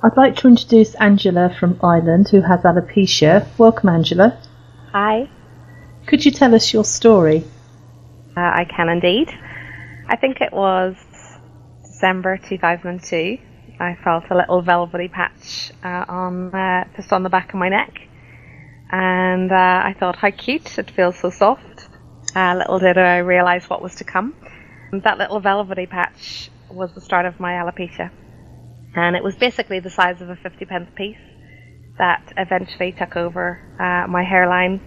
I'd like to introduce Angela from Ireland, who has alopecia. Welcome, Angela. Hi. Could you tell us your story? I can indeed. I think it was December 2002. I felt a little velvety patch just on the back of my neck. And I thought, how cute, it feels so soft. Little did I realise what was to come. That little velvety patch was the start of my alopecia. And it was basically the size of a 50p piece that eventually took over my hairline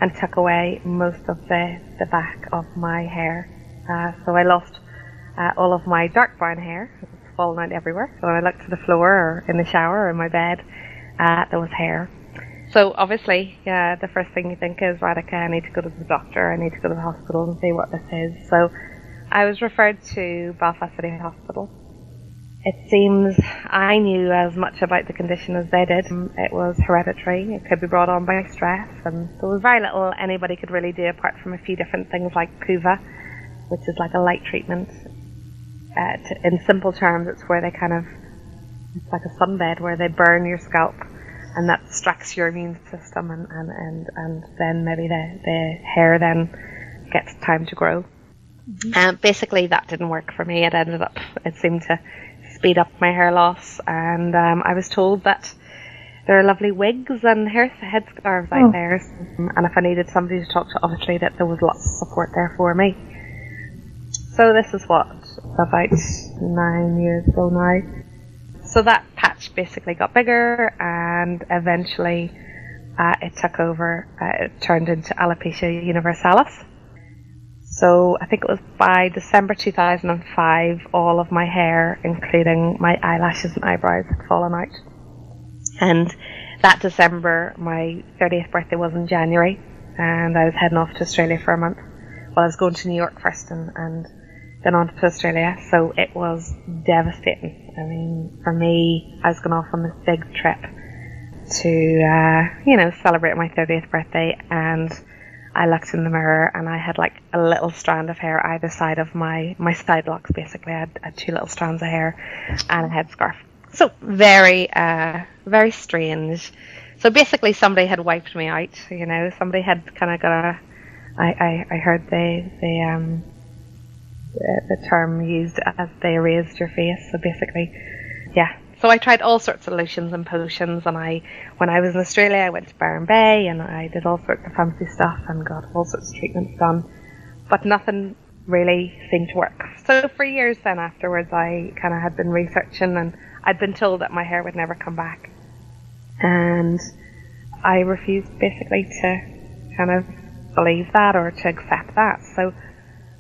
and took away most of the back of my hair. So I lost all of my dark brown hair. It was falling out everywhere. So when I looked to the floor or in the shower or in my bed, there was hair. So obviously, the first thing you think is, right, okay, I need to go to the doctor, I need to go to the hospital and see what this is. So I was referred to Belfast City Hospital. It seems I knew as much about the condition as they did. It was hereditary, it could be brought on by stress, and there was very little anybody could really do apart from a few different things like PUVA, which is like a light treatment. In simple terms, it's where they it's like a sunbed where they burn your scalp and that distracts your immune system and then maybe the hair then gets time to grow. Mm-hmm. Basically that didn't work for me. It seemed to speed up my hair loss, and I was told that there are lovely wigs and headscarves out there, and if I needed somebody to talk to, obviously that there was lots of support there for me. So this is about 9 years ago now. So that patch basically got bigger, and eventually it took over. It turned into Alopecia Universalis. So I think it was by December 2005, all of my hair, including my eyelashes and eyebrows, had fallen out. And that December, my 30th birthday was in January, and I was heading off to Australia for a month. Well, I was going to New York first and then on to Australia, so it was devastating. I mean, for me, I was going off on this big trip to, celebrate my 30th birthday, and I looked in the mirror and I had like a little strand of hair either side of my side locks. Basically, I had 2 little strands of hair and a headscarf. So very, very strange. So basically, somebody had wiped me out. Somebody had kind of got I heard the term used as they erased your face. So basically, yeah. So I tried all sorts of lotions and potions, and when I was in Australia, I went to Byron Bay and I did all sorts of fancy stuff and got all sorts of treatments done, but nothing really seemed to work. So for years then afterwards, I kind of had been researching, and I'd been told that my hair would never come back, and I refused basically to kind of believe that or to accept that. So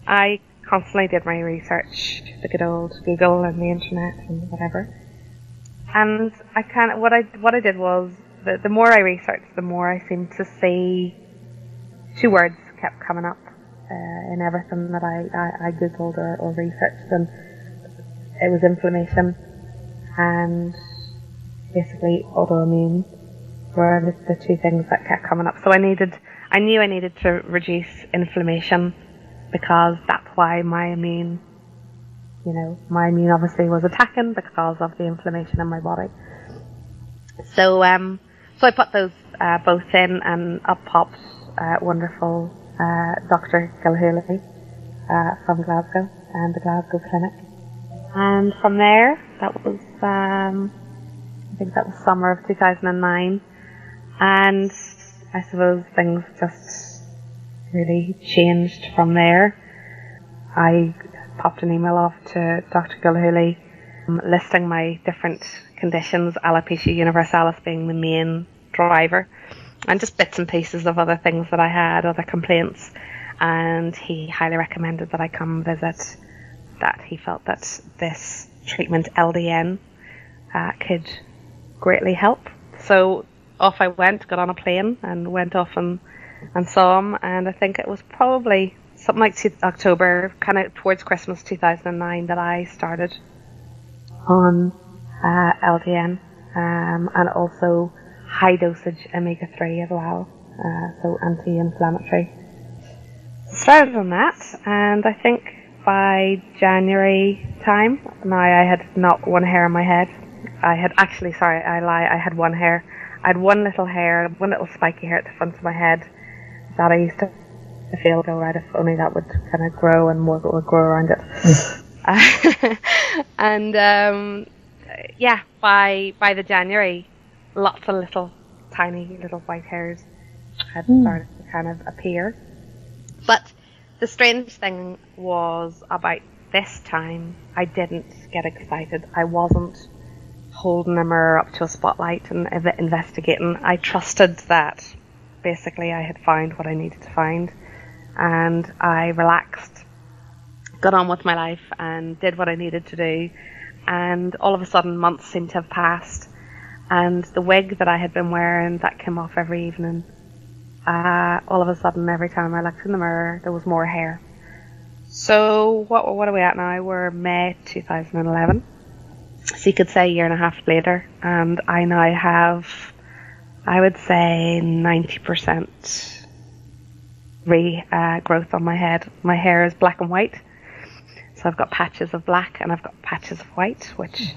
I constantly did my research, the good old Google and the internet and whatever. And what I did was, the more I researched, the more I seemed to see 2 words kept coming up in everything that I Googled or researched, and it was inflammation and basically autoimmune were the 2 things that kept coming up. So I knew I needed to reduce inflammation, because that's why my immune obviously was attacking because of the inflammation in my body. So I put those both in, and up popped wonderful Dr. Gilhooly from Glasgow and the Glasgow Clinic. And from there, that was I think that was summer of 2009, and I suppose things just really changed from there. I popped an email off to Dr. Gilhooly listing my different conditions, Alopecia Universalis being the main driver, and just bits and pieces of other things that I had, other complaints, and he highly recommended that I come visit, that he felt that this treatment, LDN, could greatly help. So off I went, got on a plane and went off and saw him, and I think it was probably something like October, kind of towards Christmas 2009, that I started on LDN, and also high dosage omega-3 as well, so anti-inflammatory. Started on that, and I think by January time, now I had not one hair on my head. I had actually, sorry, I lie, I had one hair. I had one little spiky hair at the front of my head that I used to feel, go right, if only that would kind of grow and more would grow around it. And by the January, lots of little tiny little white hairs had started to kind of appear. But the strange thing was, about this time, I didn't get excited. I wasn't holding a mirror up to a spotlight and investigating. I trusted that basically I had found what I needed to find, and I relaxed, got on with my life and did what I needed to do. And all of a sudden, months seemed to have passed, and the wig that I had been wearing that came off every evening, all of a sudden, every time I looked in the mirror, there was more hair. So what are we at now? We're May 2011. So you could say a year and a half later, and I now have, I would say, 90% regrowth on my head. My hair is black and white. So I've got patches of black and I've got patches of white, which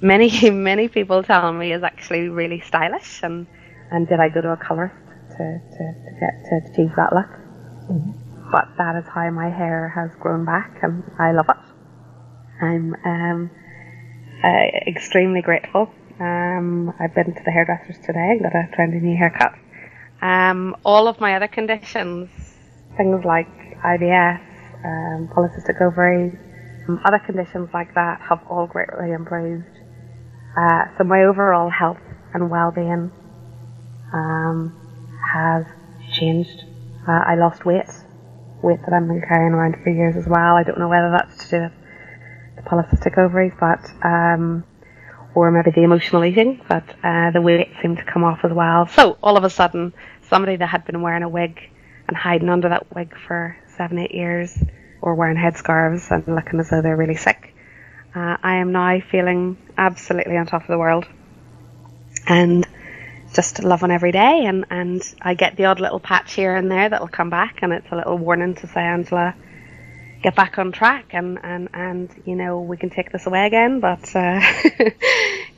many people tell me is actually really stylish. And did I go to a colorist to achieve that look? Mm-hmm. But that is how my hair has grown back, and I love it. I'm extremely grateful. I've been to the hairdressers today, got a trendy new haircut. All of my other conditions, things like IBS, polycystic ovaries, other conditions like that, have all greatly improved. So my overall health and well-being has changed. I lost weight that I've been carrying around for years as well. I don't know whether that's to do with the polycystic ovaries, but or maybe the emotional eating, but the weight seemed to come off as well. So all of a sudden, somebody that had been wearing a wig and hiding under that wig for 7-8 years, or wearing headscarves and looking as though they're really sick, I am now feeling absolutely on top of the world and just loving every day. And I get the odd little patch here and there that'll come back, and it's a little warning to say, Angela, get back on track, and you know, we can take this away again. But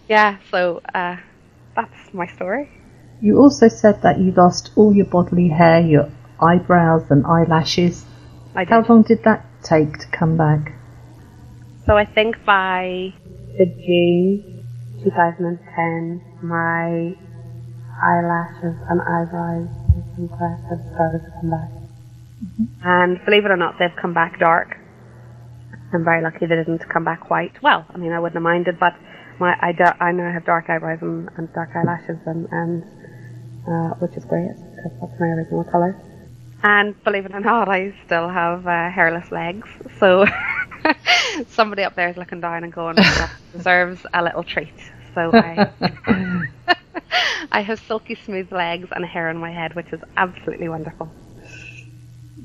yeah, so that's my story. You also said that you lost all your bodily hair, your eyebrows and eyelashes. I did. How long did that take to come back? So I think by the June 2010, my eyelashes and eyebrows had started to come back. Mm-hmm. And believe it or not, they've come back dark. I'm very lucky they didn't come back white. Well, I mean, I wouldn't have minded, but I now have dark eyebrows and dark eyelashes, and which is great, because that's my original colour. And believe it or not, I still have hairless legs. So somebody up there is looking down and going, that deserves a little treat. So I have silky smooth legs and hair on my head, which is absolutely wonderful.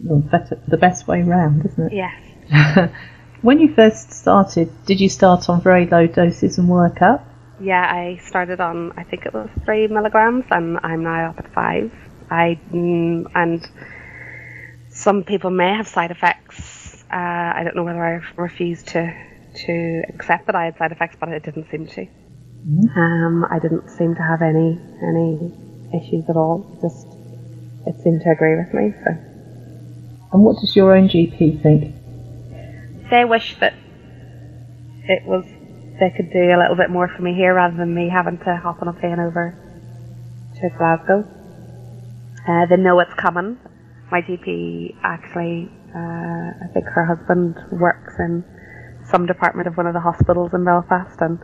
Well, that's the best way round, isn't it? Yes. When you first started, did you start on very low doses and work up? Yeah, I started on, I think it was 3 milligrams, and I'm now up at 5. And some people may have side effects. I don't know whether I refused to accept that I had side effects, but it didn't seem to. Mm-hmm. I didn't seem to have any issues at all. Just, it seemed to agree with me. So. And what does your own GP think? They wish that they could do a little bit more for me here, rather than me having to hop on a plane over to Glasgow. They know it's coming. My GP actually, I think her husband works in some department of one of the hospitals in Belfast, and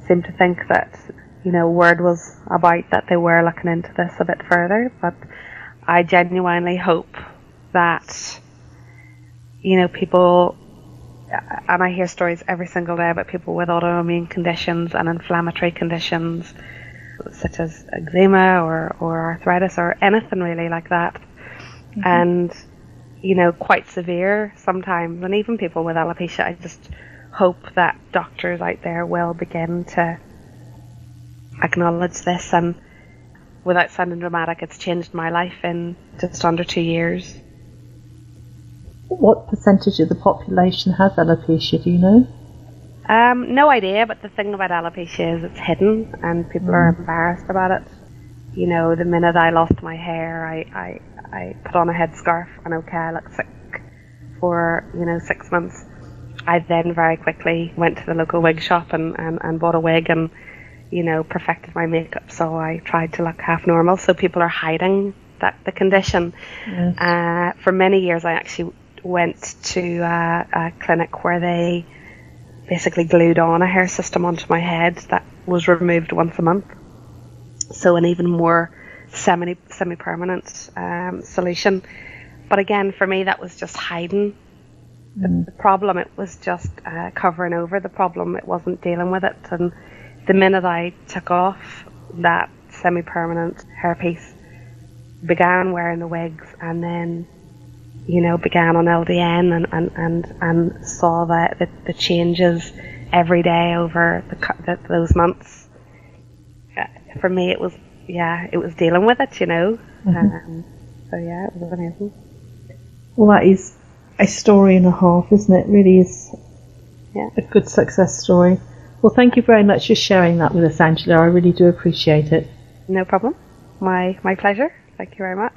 seemed to think that, you know, word was about that they were looking into this a bit further. But I genuinely hope that, you know, people, and I hear stories every single day about people with autoimmune conditions and inflammatory conditions, such as eczema or arthritis or anything really like that. Mm-hmm. And, you know, quite severe sometimes, and even people with alopecia. I just hope that doctors out there will begin to acknowledge this, and without sounding dramatic, it's changed my life in just under 2 years. What percentage of the population has alopecia, do you know? No idea, but the thing about alopecia is it's hidden and people are embarrassed about it. You know, the minute I lost my hair, I put on a headscarf and okay, I looked sick for, 6 months. I then very quickly went to the local wig shop and bought a wig and, perfected my makeup, so I tried to look half normal. So people are hiding the condition. Yes. For many years I actually went to a clinic where they basically glued on a hair system onto my head that was removed once a month. So an even more semi-permanent solution. But again, for me, that was just hiding the problem. It was just covering over the problem. It wasn't dealing with it. And the minute I took off that semi-permanent hairpiece, began wearing the wigs, and then, began on LDN and saw the changes every day over those months. For me, it was dealing with it, So yeah, it was amazing. Well, that is a story and a half, isn't it? It really is a good success story. Well, thank you very much for sharing that with us, Angela. I really do appreciate it. No problem. My pleasure. Thank you very much.